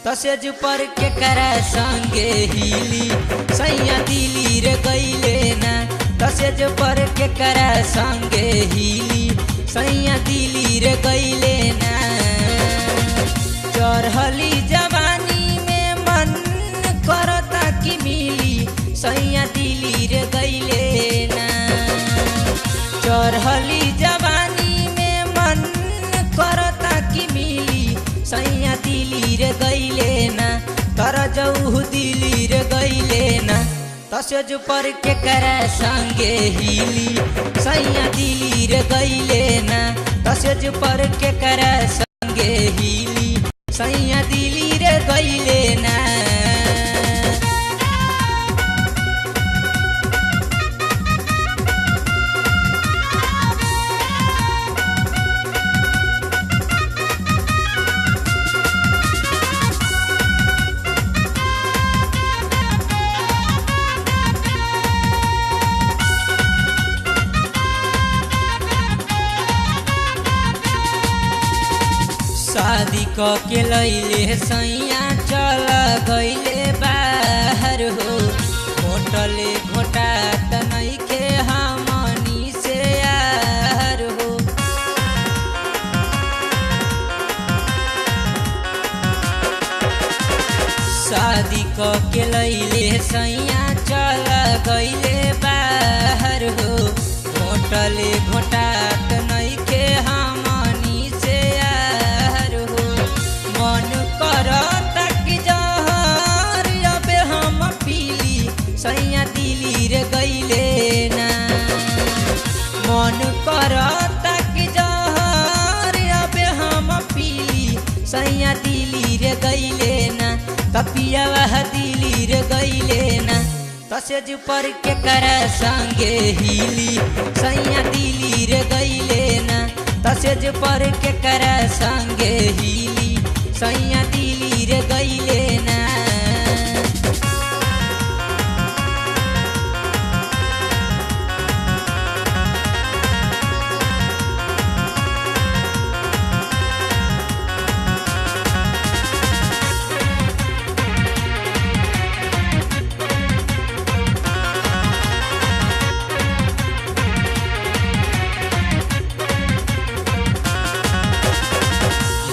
तसेज पर के करा संगे हिली सैया दिली रे गईले ना। तसेज पर के करा संगे हिली सैया दिली रे गईले ना। चढ़ली जवानी में मन करता कि मिली सैया दिली रे गईले ना। चढ़ली जवानी में मन करता कि मिली सैया दिली रे गईले ना। तर जऊ दिली रे गईले ना। तसेज पर के करा संगे हिली सैया दिली रे गईले ना। तसेज पर के करा संगे हिली सैया दिली रे गईले ना। शादी क के लैले सैया चल गईले बाहर हो। घोटले घोटात नइखे हमनी से यार हो। शादी क के लैले सैया चल गईले बाहर हो। घोटले घोटात नइखे हमनी से यार हो। मन करता कि जहर अबे हम पीली सैया दिली रे गईले ना। मन करता कि जहर अबे हम पीली सैया दिली रे गईले ना। तपिया वह दिली रे गईले ना। तसेज पर के करा संगे हिली सैया दिली रे गईले ना। तसेज पर के करा संगे हिली सैया दिली रे गईले ना।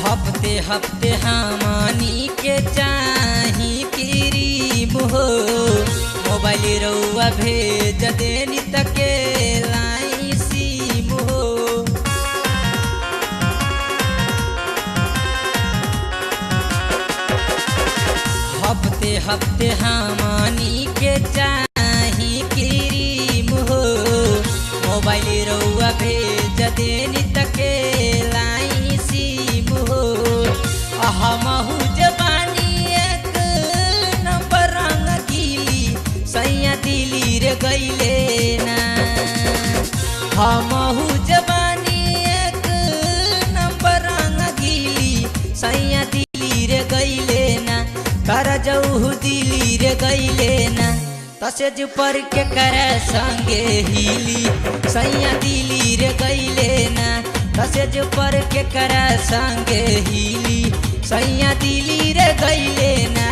हफ्ते हफ्ते हमनी के चाही क्रीम हो। मोबाइल रउआ भेज देनी तके लाई सिम हो। हफ्ते हफ्ते हमनी के चाही क्रीम हो। मोबाइल रउआ भेज देनी तके लाई सिम हो। हमहू जबानी एक नंबर रंग गीली सैया दिली रे गईले ना। हमहू जबानी एक नंबर रंग गीली सैया दिली रे गईले ना। कर जऊ दिली रे गईले ना। तसेज पर के करा संगे हिली सैया दिली रे गईले ना। तसेज पर के करा संगे हिली सैया दिली रे गईले ना।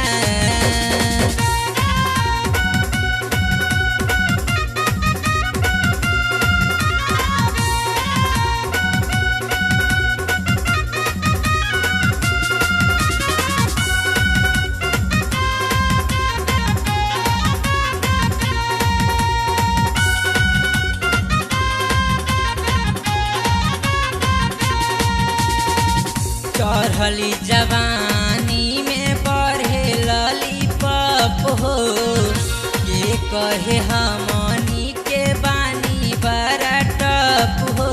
चढ़ली जवानी में बढ़े लॉलीपॉप हो। ये कहे हमनी के बानी बड़ा टप हो।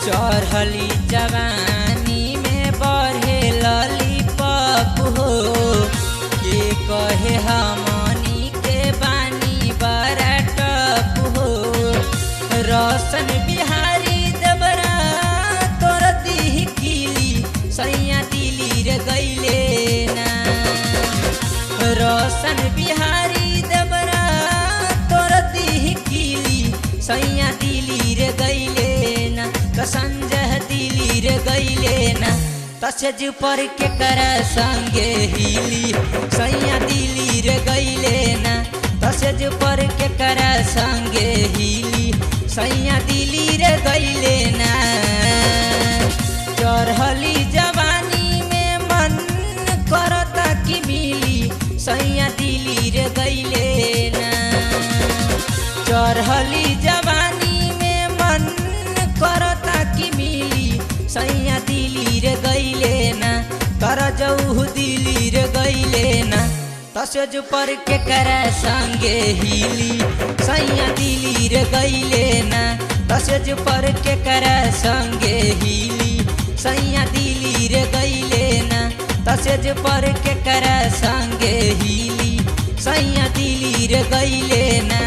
चढ़ली जवानी में बढ़े लॉलीपॉप हो। ये कहे हमनी के बानी बड़ा टप हो। रोशन बिहारी दबरा तोर दी किली सैया दिली रे गईले ना। रोशन बिहारी दबरा तोर दी किली सैया दिली रे गईले तसेज पर के कर संगे हिली सैया दिली रे गईले ना तसेज पर के कर संगे हिली सैया दिली रे गईले ना चढ़ली जवानी में मन करता कि मिली सैया दिली रे गईले ना चढ़ली जवानी में मन करता कि मिली सैया दिली रे गईले ना कर जऊ दिली रे गईले ना तसेज पर के कर संगे हिली सैया दिली रे गईले ना तसेज पर के कर संगे हिली सैया दिली रे गईले ना तसेज पर के कर संगे हिली सैया दिली रे गईले ना।